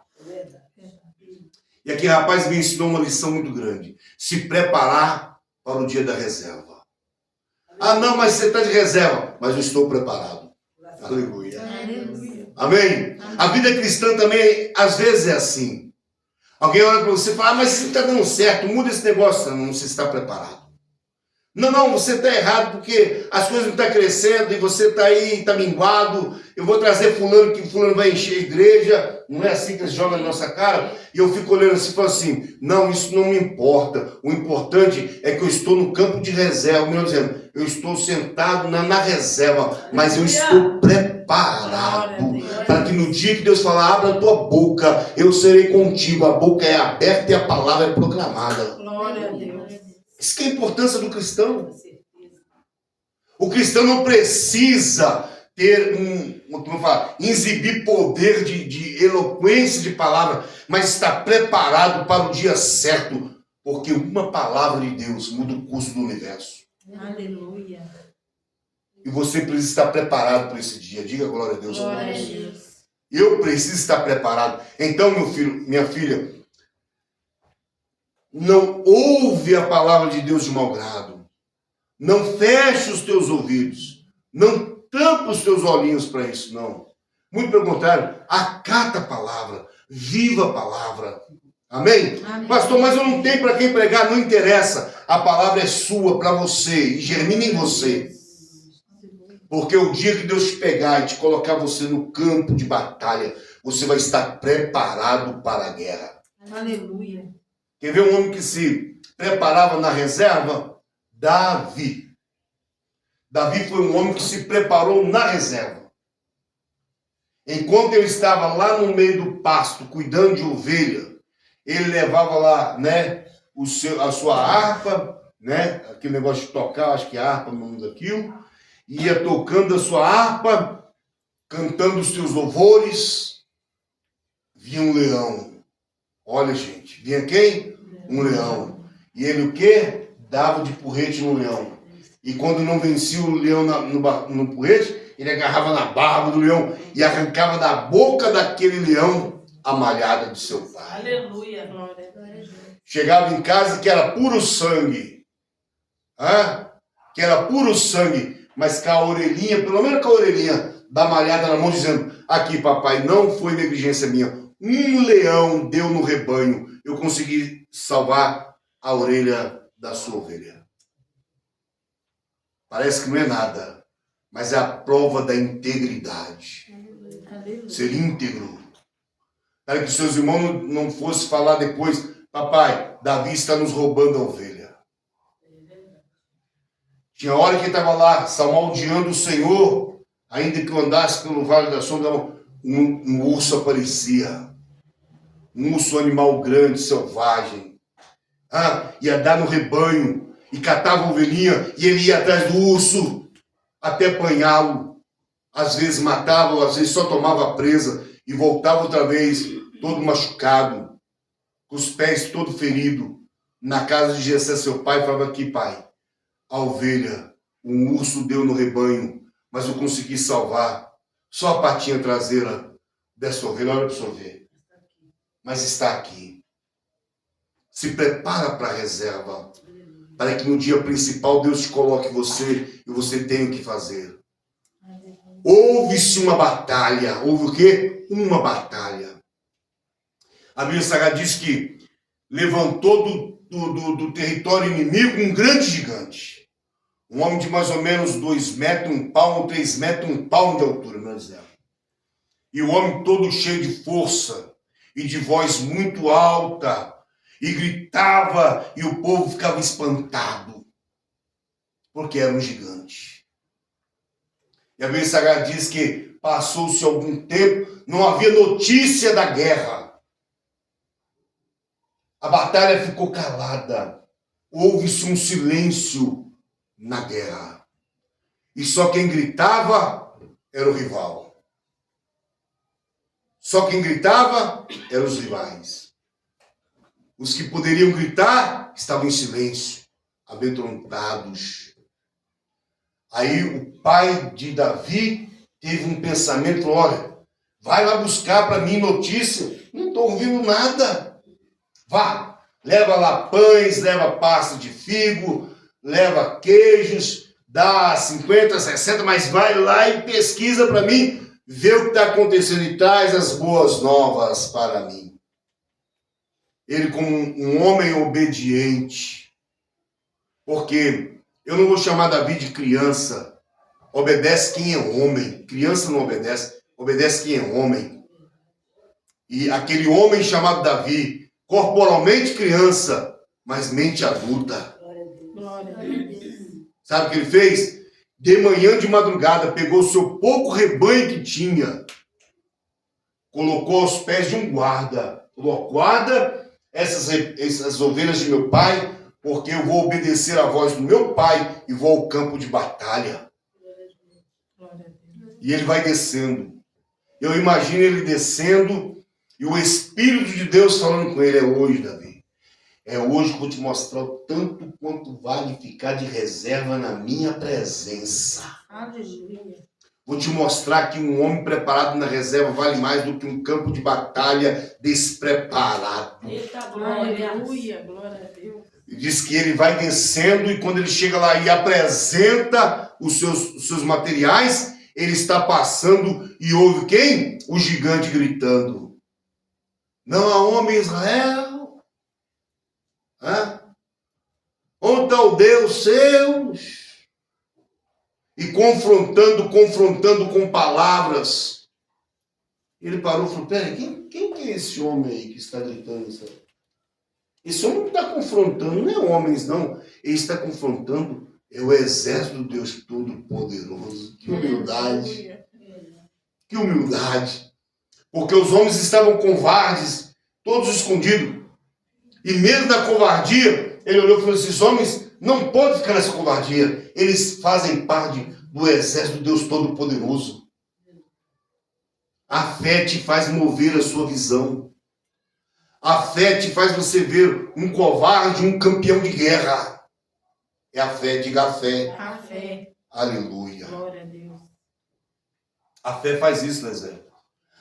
E aqui, rapaz, me ensinou uma lição muito grande. Se preparar para o dia da reserva. Ah, não, mas você está de reserva. Mas eu estou preparado. Aleluia. Amém? A vida cristã também, às vezes, é assim. Alguém olha para você e fala, mas isso está dando certo, muda esse negócio. Não, você está preparado. Não, você está errado, porque as coisas não estão crescendo e você está aí, está minguado. Eu vou trazer fulano, que fulano vai encher a igreja. Não é assim que eles jogam na nossa cara? E eu fico olhando assim e falo assim, não, isso não me importa. O importante é que eu estou no campo de reserva. Melhor dizendo, eu estou sentado na reserva, mas eu estou preparado para que no dia que Deus falar, abra a tua boca, eu serei contigo. A boca é aberta e a palavra é proclamada. Glória a Deus. Isso que é a importância do cristão. O cristão não precisa ter exibir poder de eloquência de palavra, mas está preparado para o dia certo, porque uma palavra de Deus muda o curso do universo. Aleluia. E você precisa estar preparado para esse dia. Diga glória a Deus. Glória a Deus. Eu preciso estar preparado. Então, meu filho, minha filha, não ouve a palavra de Deus de mau grado. Não feche os teus ouvidos. Não tampa os teus olhinhos para isso, não. Muito pelo contrário, acata a palavra. Viva a palavra. Amém? Amém. Pastor, mas eu não tenho para quem pregar. Não interessa. A palavra é sua, para você. E germina em você. Porque o dia que Deus te pegar e te colocar você no campo de batalha, você vai estar preparado para a guerra. Aleluia. Quer ver um homem que se preparava na reserva? Davi. Davi foi um homem que se preparou na reserva. Enquanto ele estava lá no meio do pasto, cuidando de ovelha, ele levava lá, né, a sua harpa, né, aquele negócio de tocar, acho que é harpa, não nome daquilo, ia tocando a sua harpa, cantando os seus louvores, vinha um leão. Olha, gente, vinha quem? Um leão. E ele o quê? Dava de porrete no leão. E quando não vencia o leão no porrete, ele agarrava na barba do leão e arrancava da boca daquele leão a malhada de seu pai. Aleluia. Glória. Chegava em casa que era puro sangue. Que era puro sangue, mas com a orelhinha, pelo menos com a orelhinha da malhada na mão, dizendo: aqui, papai, não foi negligência minha. Um leão deu no rebanho. Eu consegui salvar a orelha da sua ovelha. Parece que não é nada, mas é a prova da integridade. Aleluia. Ser íntegro. Para que seus irmãos não fossem falar depois: papai, Davi está nos roubando a ovelha. Tinha hora que ele estava lá, salmodiando o Senhor, ainda que eu andasse pelo vale da sombra, um urso aparecia. Um urso, um animal grande, selvagem. Ia dar no rebanho e catava a ovelhinha e ele ia atrás do urso até apanhá-lo. Às vezes matava, às vezes só tomava presa e voltava outra vez todo machucado, com os pés todo ferido, na casa de Jessé, seu pai, falava: aqui, pai, a ovelha, um urso deu no rebanho, mas eu consegui salvar só a patinha traseira dessa ovelha. Olha para o senhor ver. Mas está aqui. Se prepara para a reserva, para que no dia principal Deus te coloque você e você tenha o que fazer. Houve-se uma batalha. Houve o quê? Uma batalha. A Bíblia Sagrada diz que levantou do território inimigo um grande gigante. Um homem de mais ou menos 2 metros, 1 palmo, 3 metros, 1 palmo de altura, meu exemplo. E o homem todo cheio de força e de voz muito alta, e gritava, e o povo ficava espantado, porque era um gigante. E a Bíblia Sagrada diz que passou-se algum tempo, não havia notícia da guerra. A batalha ficou calada. Houve-se um silêncio na guerra. E só quem gritava era o rival. Só quem gritava eram os rivais. Os que poderiam gritar estavam em silêncio, amedrontados. Aí o pai de Davi teve um pensamento: olha, vai lá buscar para mim notícia. Não estou ouvindo nada. Vá, leva lá pães, leva pasta de figo, leva queijos, dá 50, 60, mas vai lá e pesquisa para mim, vê o que está acontecendo e traz as boas novas para mim. Ele, como um homem obediente, porque eu não vou chamar Davi de criança, obedece quem é homem. Criança não obedece, obedece quem é homem. E aquele homem chamado Davi, corporalmente criança, mas mente adulta. Glória a Deus. Sabe o que ele fez? De manhã, de madrugada, pegou o seu pouco rebanho que tinha, colocou aos pés de um guarda. Falou: guarda essas ovelhas de meu pai, porque eu vou obedecer à voz do meu pai e vou ao campo de batalha. Glória a Deus. E ele vai descendo. Eu imagino ele descendo e o Espírito de Deus falando com ele: é hoje, Davi. É hoje que eu vou te mostrar o tanto quanto vale ficar de reserva na minha presença. Aleluia. Vou te mostrar que um homem preparado na reserva vale mais do que um campo de batalha despreparado. Eita, glória. Aleluia. Glória a Deus. E diz que ele vai descendo e quando ele chega lá e apresenta os seus materiais, ele está passando e ouve quem? O gigante gritando: não há homem em Israel? Onde está o Deus seus? e confrontando com palavras. Ele parou e falou, peraí, quem que é esse homem aí que está gritando isso aí? Esse homem não está confrontando, não é homens, não. Ele está confrontando é o exército do Deus Todo-Poderoso. Que humildade. Que humildade. Porque os homens estavam covardes, todos escondidos. E mesmo na covardia, ele olhou e falou, esses homens não podem ficar nessa covardia. Eles fazem parte do exército do Deus Todo-Poderoso. A fé te faz mover a sua visão. A fé te faz você ver um covarde, um campeão de guerra. É a fé, diga a fé. A fé. Aleluia. Glória a Deus. A fé faz isso, Lezé.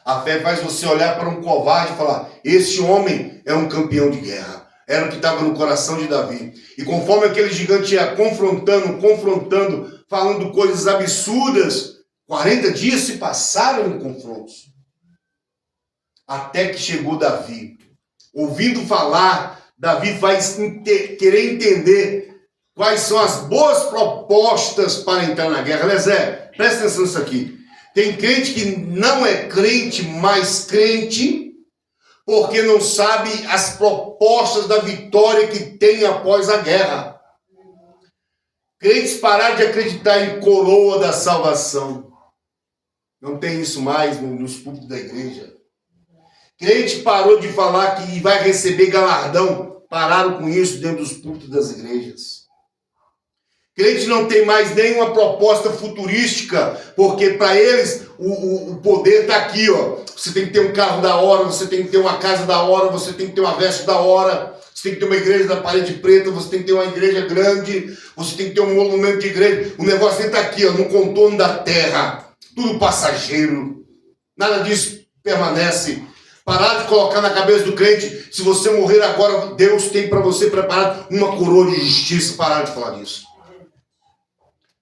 A fé faz você olhar para um covarde e falar, esse homem é um campeão de guerra. Era o que estava no coração de Davi. E conforme aquele gigante ia confrontando, falando coisas absurdas, 40 dias se passaram em confrontos. Até que chegou Davi. Ouvindo falar, Davi vai querer entender quais são as boas propostas para entrar na guerra. Lezé, presta atenção nisso aqui. Tem crente que não é crente, mas crente, porque não sabe as propostas da vitória que tem após a guerra. Crentes pararam de acreditar em coroa da salvação. Não tem isso mais nos púlpitos da igreja. Crente parou de falar que vai receber galardão. Pararam com isso dentro dos púlpitos das igrejas. Crente não tem mais nenhuma proposta futurística, porque para eles o poder está aqui, ó. Você tem que ter um carro da hora, você tem que ter uma casa da hora, você tem que ter uma veste da hora, você tem que ter uma igreja da parede preta, você tem que ter uma igreja grande, você tem que ter um monumento de igreja. O negócio está aqui, ó, no contorno da terra. Tudo passageiro. Nada disso permanece. Parar de colocar na cabeça do crente, se você morrer agora, Deus tem para você preparado uma coroa de justiça. Parar de falar disso.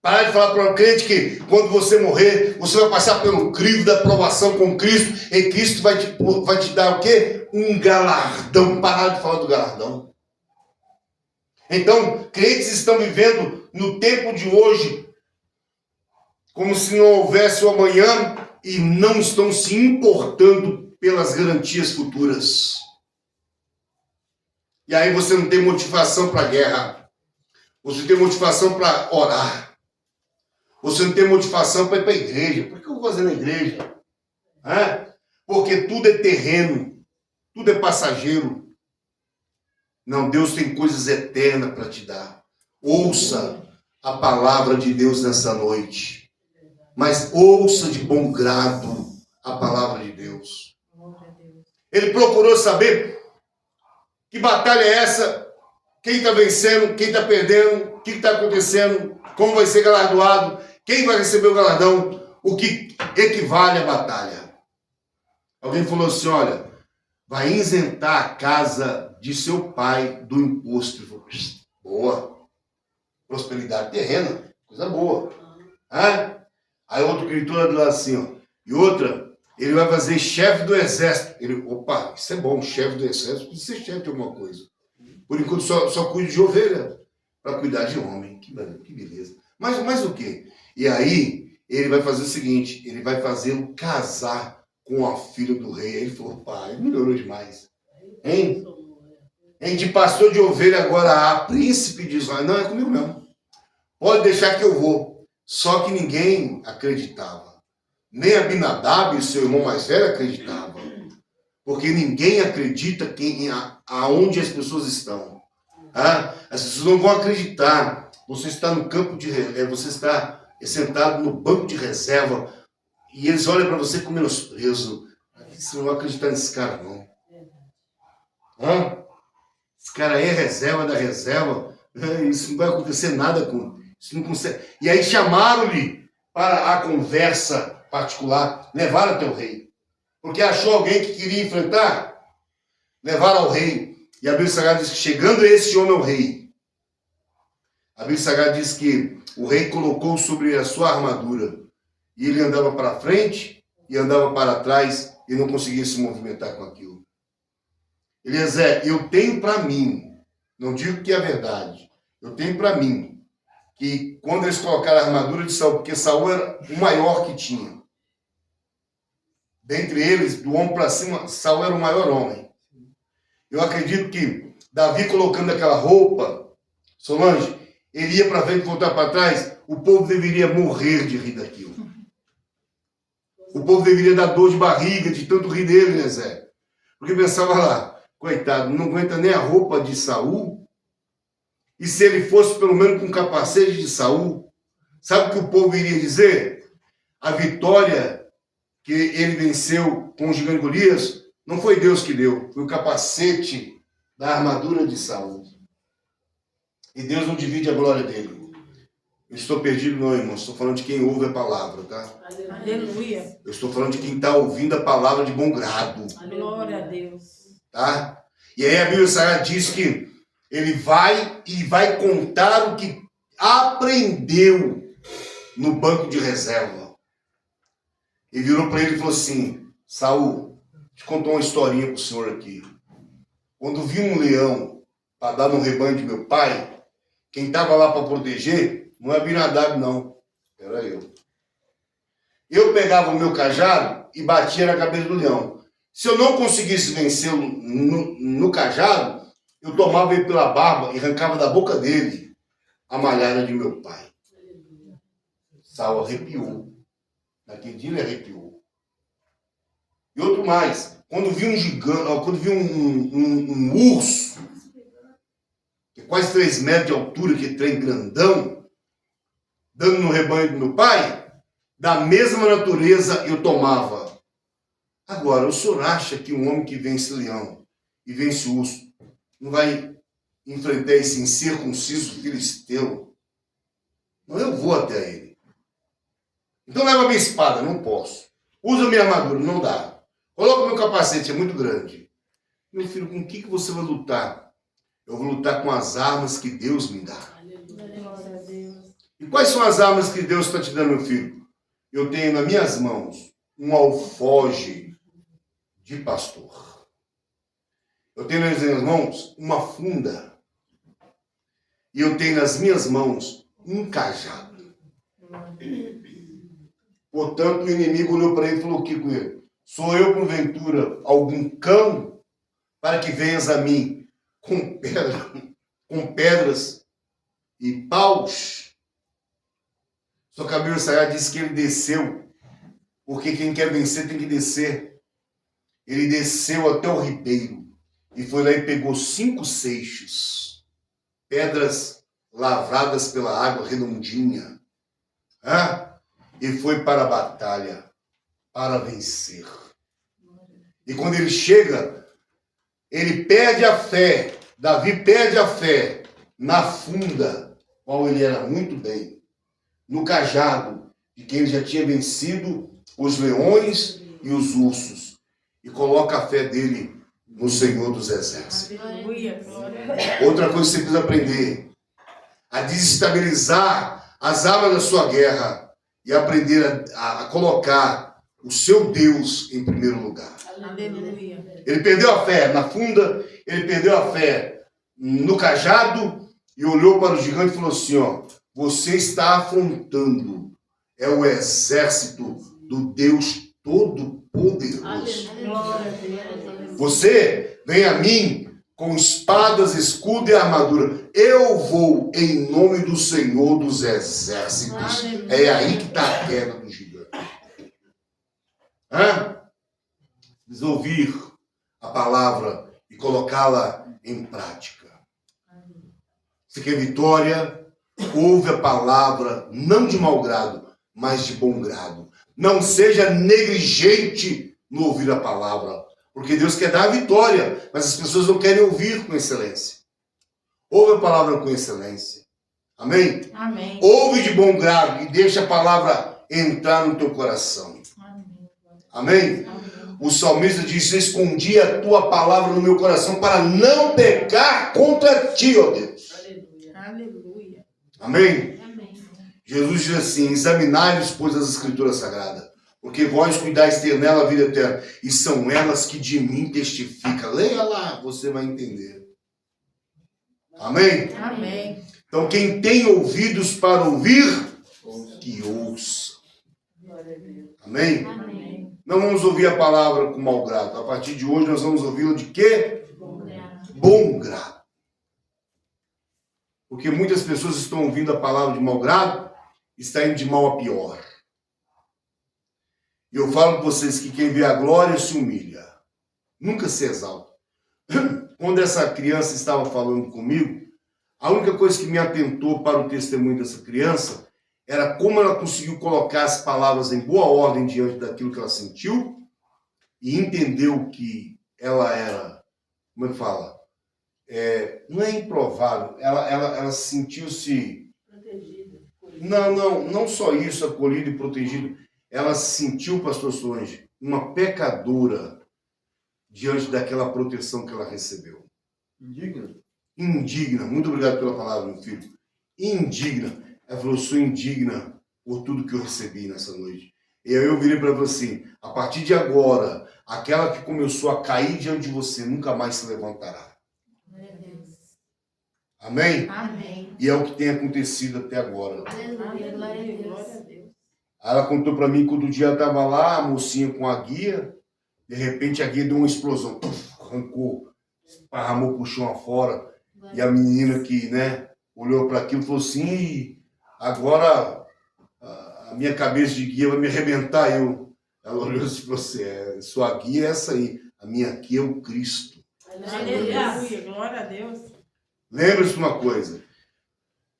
Parar de falar para o crente que quando você morrer, você vai passar pelo crivo da aprovação com Cristo, e Cristo vai te dar o quê? Um galardão. Parar de falar do galardão. Então, crentes estão vivendo no tempo de hoje, como se não houvesse o amanhã, e não estão se importando pelas garantias futuras. E aí você não tem motivação para a guerra. Você tem motivação para orar. Você não tem motivação para ir para a igreja. Por que eu vou fazer na igreja? Porque tudo é terreno. Tudo é passageiro. Não, Deus tem coisas eternas para te dar. Ouça a palavra de Deus nessa noite. Mas ouça de bom grado a palavra de Deus. Ele procurou saber que batalha é essa, quem está vencendo, quem está perdendo, o que está acontecendo, como vai ser galardoado, quem vai receber o galardão, o que equivale à batalha. Alguém falou assim, olha, vai isentar a casa de seu pai do imposto. Ele falou, boa, prosperidade terrena, coisa boa. Aí outro gritou lá assim, ó, e outra, ele vai fazer chefe do exército. Ele, opa, isso é bom, chefe do exército, precisa ser chefe de alguma coisa. Por enquanto só cuida de ovelha, para cuidar de homem. Que beleza. Mas o quê? E aí, ele vai fazer o seguinte, ele vai fazê-lo casar com a filha do rei. Aí ele falou, pai, melhorou demais. Hein? De pastor de ovelha agora a príncipe de Israel. Não, é comigo não. Pode deixar que eu vou. Só que ninguém acreditava. Nem Abinadab, seu irmão mais velho, acreditava. Porque ninguém acredita aonde as pessoas estão. As pessoas não vão acreditar. Você está no campo de... Você está sentado no banco de reserva e eles olham para você com menosprezo. Você não vai acreditar nesse cara, não. Esse cara é reserva da reserva. Isso não vai acontecer nada com... Isso não consegue. E aí chamaram-lhe para a conversa particular, levaram até o rei. Porque achou alguém que queria enfrentar, levaram ao rei. E a Bíblia Sagrada diz que chegando esse homem ao rei, a Bíblia Sagrada diz que o rei colocou sobre a sua armadura. E ele andava para frente e andava para trás e não conseguia se movimentar com aquilo. Eliezer, eu tenho para mim, não digo que é verdade, eu tenho para mim que quando eles colocaram a armadura de Saul, porque Saul era o maior que tinha. Dentre eles, do ombro para cima, Saul era o maior homem. Eu acredito que Davi colocando aquela roupa, Solange, ele ia para frente e voltar para trás, o povo deveria morrer de rir daquilo. O povo deveria dar dor de barriga de tanto rir dele, né, Zé? Porque pensava lá, coitado, não aguenta nem a roupa de Saul. E se ele fosse pelo menos com o capacete de Saul, sabe o que o povo iria dizer? A vitória que ele venceu com o gigante Golias não foi Deus que deu, foi o capacete da armadura de Saul. E Deus não divide a glória dele. Eu estou perdido, não, irmão. Estou falando de quem ouve a palavra, tá? Aleluia. Eu estou falando de quem está ouvindo a palavra de bom grado. Glória a Deus. Tá? E aí a Bíblia Sagrada diz que ele vai e vai contar o que aprendeu no banco de reserva. E virou para ele e falou assim: Saul, te contou uma historinha para o senhor aqui. Quando vi um leão para dar no rebanho de meu pai, quem estava lá para proteger não é Abinadab, não. Era eu. Eu pegava o meu cajado e batia na cabeça do leão. Se eu não conseguisse vencê-lo no cajado, eu tomava ele pela barba e arrancava da boca dele a malhada de meu pai. Saul arrepiou. Naquele dia ele arrepiou. E outro mais. Quando vi um gigante, quando vi um urso, que é quase 3 metros de altura, que é trem grandão, dando no rebanho do meu pai, da mesma natureza eu tomava. Agora, o senhor acha que um homem que vence leão e vence urso não vai enfrentar esse incircunciso filisteu? Não, eu vou até ele. Então leva minha espada, não posso. Usa minha armadura, não dá. Coloca meu capacete, é muito grande. Meu filho, com o que você vai lutar? Eu vou lutar com as armas que Deus me dá. Glória a Deus. E quais são as armas que Deus está te dando, meu filho? Eu tenho nas minhas mãos um alforje de pastor. Eu tenho nas minhas mãos uma funda. E eu tenho nas minhas mãos um cajado. Portanto, o inimigo olhou para ele e falou: o que com ele? Sou eu, porventura, algum cão, para que venhas a mim com pedras e paus? Só que a Bíblia Sagrada diz que ele desceu, porque quem quer vencer tem que descer. Ele desceu até o ribeiro e foi lá e pegou 5 seixos, pedras lavradas pela água redondinha, e foi para a batalha, para vencer. E quando ele chega, ele perde a fé. Davi perde a fé na funda, qual ele era muito bem, no cajado, de quem ele já tinha vencido os leões e os ursos, e coloca a fé dele no Senhor dos Exércitos. Aleluia. Glória a Deus. Outra coisa que você precisa aprender: a desestabilizar as armas da sua guerra e aprender a colocar o seu Deus em primeiro lugar. Aleluia. Ele perdeu a fé na funda, ele perdeu a fé no cajado e olhou para o gigante e falou assim: ó, você está afrontando, é o exército do Deus Todo-Poderoso. Glória a Deus. Você vem a mim com espadas, escudo e armadura. Eu vou em nome do Senhor dos Exércitos. É aí que está a queda do gigante. Precisa ouvir a palavra e colocá-la em prática. Você quer vitória? Ouve a palavra, não de mau grado, mas de bom grado. Não seja negligente no ouvir a palavra, porque Deus quer dar a vitória, mas as pessoas não querem ouvir com excelência. Ouve a palavra com excelência. Amém? Amém. Ouve de bom grado e deixa a palavra entrar no teu coração. Amém? O salmista diz: escondi a tua palavra no meu coração para não pecar contra ti, ó Deus. Aleluia. Amém? Jesus diz assim: examinai-vos, pois, as escrituras sagradas, porque vós cuidais ter nela a vida eterna, e são elas que de mim testificam. Leia lá, você vai entender. Amém? Amém. Então, quem tem ouvidos para ouvir, que ouça. Amém? Amém. Não vamos ouvir a palavra com mau grado. A partir de hoje nós vamos ouvi-la de quê? Bom grado. Porque muitas pessoas estão ouvindo a palavra de mau grado, está indo de mal a pior. E eu falo para vocês que quem vê a glória se humilha. Nunca se exalta. Quando essa criança estava falando comigo, a única coisa que me atentou para o testemunho dessa criança era como ela conseguiu colocar as palavras em boa ordem diante daquilo que ela sentiu e entendeu que ela era, como é que fala? Não é improvável, ela sentiu-se... Protegida. Não só isso, acolhida e protegida. Ela se sentiu, pastor Solange, uma pecadora diante daquela proteção que ela recebeu. Indigna. Muito obrigado pela palavra, meu filho. Indigna. Ela falou, sou indigna por tudo que eu recebi nessa noite. E aí eu virei para ela assim, a partir de agora, aquela que começou a cair diante de você nunca mais se levantará. Amém? Amém. E é o que tem acontecido até agora. Aleluia. Glória a Glória Deus. a Deus. Ela contou para mim que outro dia ela estava lá, a mocinha com a guia, de repente a guia deu uma explosão, arrancou, esparramou pro chão afora. E a menina que, né, olhou para aquilo e falou assim, "Ih, agora a minha cabeça de guia vai me arrebentar." Ela olhou assim para você, sua guia é essa aí, a minha aqui é o Cristo. Aleluia. Glória a Deus. Lembre-se de uma coisa,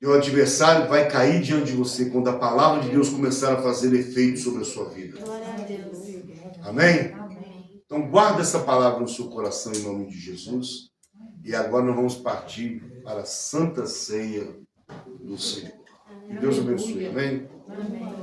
o adversário vai cair diante de você quando a palavra de Deus começar a fazer efeito sobre a sua vida. Glória a Deus. Amém? Amém. Então guarda essa palavra no seu coração em nome de Jesus. E agora nós vamos partir para a Santa Ceia do Senhor. Que Deus abençoe. Amém? Amém.